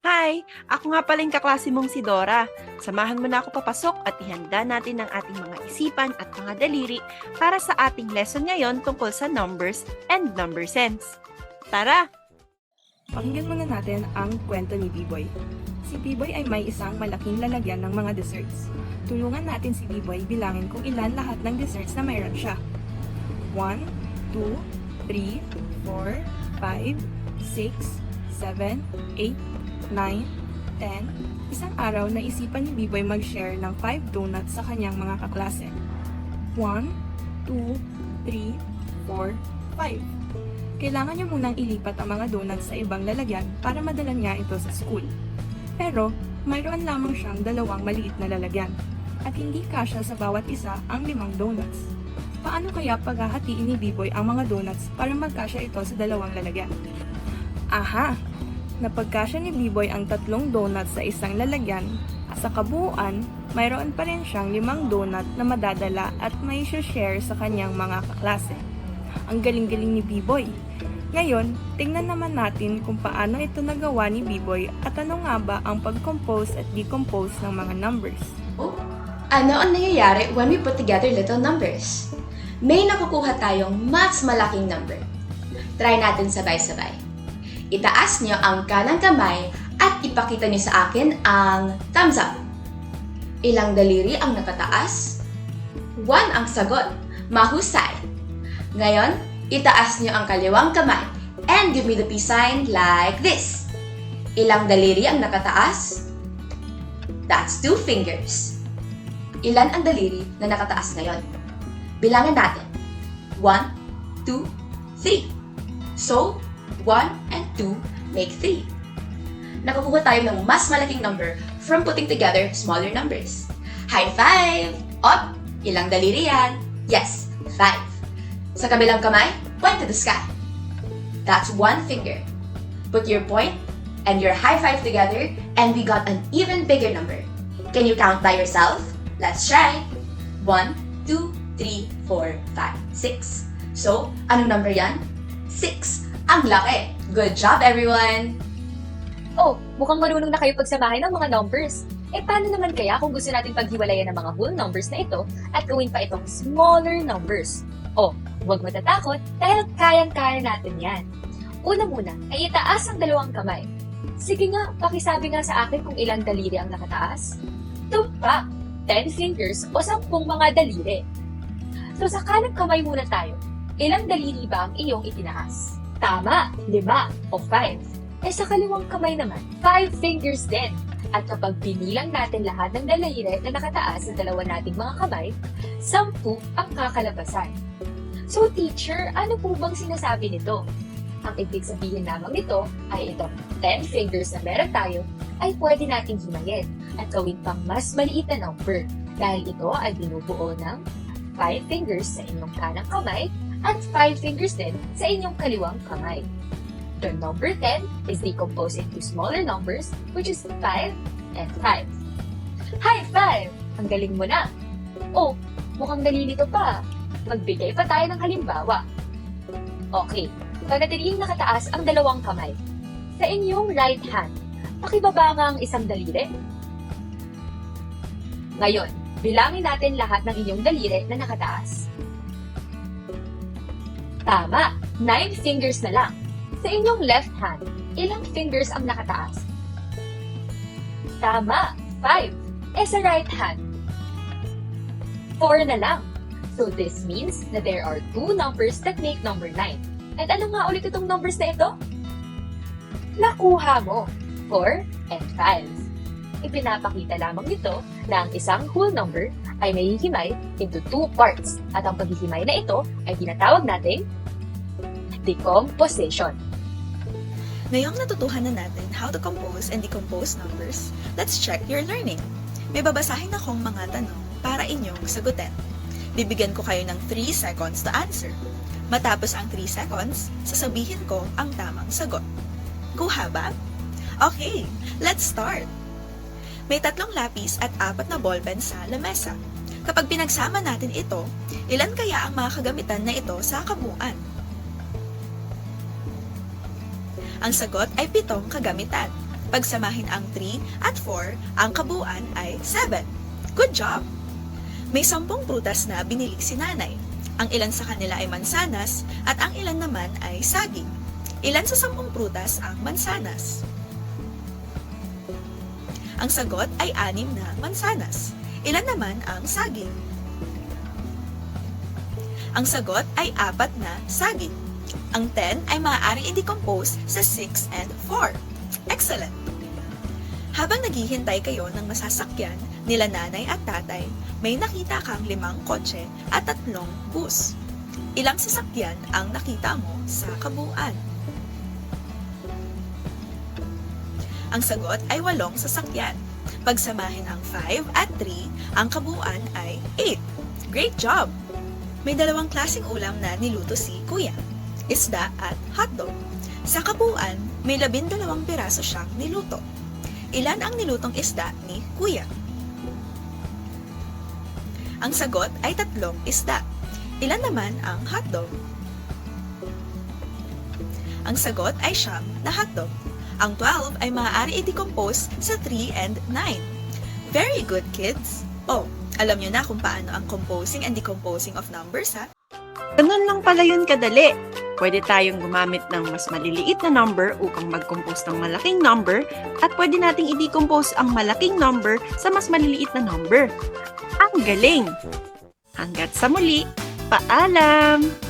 Hi! Ako nga pala yung kaklase mong si Dora. Samahan mo na ako papasok at ihanda natin ang ating mga isipan at mga daliri para sa ating lesson ngayon tungkol sa numbers and number sense. Tara! Pakinggan muna natin ang kwento ni B-Boy. Si B-Boy ay may isang malaking lalagyan ng mga desserts. Tulungan natin si B-Boy bilangin kung ilan lahat ng desserts na mayroon siya. 1, 2, 3, 4, 5, 6, 7, 8, 9, 10. Isang araw naisipan ni B-Boy mag-share ng 5 donuts sa kanyang mga kaklase. 1, 2, 3, 4, 5. Kailangan niya munang ilipat ang mga donuts sa ibang lalagyan para madala niya ito sa school. Pero, mayroon lamang siyang 2 maliit na lalagyan at hindi kasya sa bawat isa ang 5 donuts. Paano kaya paghahatiin ni B-Boy ang mga donuts para magkasya ito sa 2 lalagyan? Aha! Napagkasya ni B-Boy ang 3 donuts sa isang lalagyan. Sa kabuuan, mayroon pa rin siyang 5 donut na madadala at may share sa kanyang mga kaklase. Ang galing-galing ni B-Boy. Ngayon, tingnan naman natin kung paano ito nagawa ni B-Boy at ano nga ba ang pag-compose at decompose ng mga numbers. Oh, ano ang nangyayari when we put together little numbers? May nakukuha tayong mas malaking number. Try natin sabay-sabay. Itaas niyo ang kanang kamay at ipakita niyo sa akin ang thumbs up. Ilang daliri ang nakataas? 1 ang sagot. Mahusay. Ngayon, itaas niyo ang kaliwang kamay and give me the peace sign like this. Ilang daliri ang nakataas? That's 2 fingers. Ilan ang daliri na nakataas ngayon? Bilangin natin. 1, 2, 3. So, 1 and 2 make 3. Nakukuha tayo ng mas malaking number from putting together smaller numbers. High five! Up! Ilang daliri yan? Yes, 5. Sa kabilang kamay, point to the sky. That's 1 finger. Put your point and your high five together and we got an even bigger number. Can you count by yourself? Let's try. 1, 2, 3, 4, 5, 6. So, anong number yan? 6. Ang laki! Good job, everyone! Oh, mukhang marunong na kayo pagsamahin ng mga numbers. Paano naman kaya kung gusto nating paghiwalayan ng mga whole numbers na ito at gawin pa itong smaller numbers? Oh, huwag matatakot dahil kayang-kaya natin yan. Una muna ay itaas ang 2 kamay. Sige nga, pakisabi nga sa akin kung ilang daliri ang nakataas. Tumpak! 10 fingers o 10 mga daliri. So sa kanang kamay muna tayo. Ilang daliri ba ang iyong itinaas? Tama, 5 o 5. Sa kaliwang kamay naman, 5 fingers din. At kapag binilang natin lahat ng daliri na nakataas sa 2 nating mga kamay, 10 ang kakalabasan. So teacher, ano po bang sinasabi nito? Ang ibig sabihin lamang nito ay itong 10 fingers na meron tayo ay pwede nating himayin at gawin pang mas maliit na number dahil ito ay binubuo ng 5 fingers sa inyong kanang kamay at 5 fingers din sa inyong kaliwang kamay. The number 10 is decomposed into smaller numbers which is 5 and 5. High five! Ang galing mo na! Oh, mukhang nalilito pa. Magbigay pa tayo ng halimbawa. Okay, panatiling nakataas ang 2 kamay. Sa inyong right hand, pakibaba nga ang 1 daliri. Ngayon, bilangin natin lahat ng inyong daliri na nakataas. Tama, 9 fingers na lang. Sa inyong left hand, ilang fingers ang nakataas? Tama, 5. Sa right hand, 4 na lang. So this means na there are 2 numbers that make number 9. At ano nga ulit itong numbers na ito? Nakuha mo, 4 and 5. Ipinapakita lamang nito na ang isang whole number ay mahihimay into 2 parts at ang paghihimay na ito ay tinatawag nating decomposition. Ngayong natutuhan na natin how to compose and decompose numbers, let's check your learning. May babasahin akong mga tanong para inyong sagutin. Bibigyan ko kayo ng 3 seconds to answer. Matapos ang 3 seconds, sasabihin ko ang tamang sagot. Kuha ba? Okay, let's start! May 3 lapis at 4 na ballpen sa lamesa. Kapag pinagsama natin ito, ilan kaya ang mga kagamitan na ito sa kabuuan? Ang sagot ay 7 kagamitan. Pagsamahin ang 3 at 4, ang kabuuan ay 7. Good job! May 10 prutas na binili si nanay. Ang ilan sa kanila ay mansanas at ang ilan naman ay saging. Ilan sa 10 prutas ang mansanas? Ang sagot ay 6 na mansanas. Ilan naman ang saging? Ang sagot ay 4 na saging. Ang 10 ay maaaring i-decompose sa 6 and 4. Excellent! Habang naghihintay kayo ng masasakyan nila nanay at tatay, may nakita kang 5 kotse at 3 bus. Ilang sasakyan ang nakita mo sa kabuuan? Ang sagot ay 8 sasakyan. Pagsamahin ang 5 at 3, ang kabuuan ay 8. Great job! May 2 klaseng ulam na niluto si Kuya, isda at hotdog. Sa kabuuan, may 12 piraso siyang niluto. Ilan ang nilutong isda ni Kuya? Ang sagot ay 3 isda. Ilan naman ang hotdog? Ang sagot ay 9 na hotdog. Ang 12 ay maaari i-decompose sa 3 and 9. Very good, kids! Oh, alam nyo na kung paano ang composing and decomposing of numbers, ha? Ganun lang pala yun kadali. Pwede tayong gumamit ng mas maliliit na number upang mag-compose ng malaking number at pwede nating i-decompose ang malaking number sa mas maliliit na number. Ang galing! Hanggat sa muli, paalam!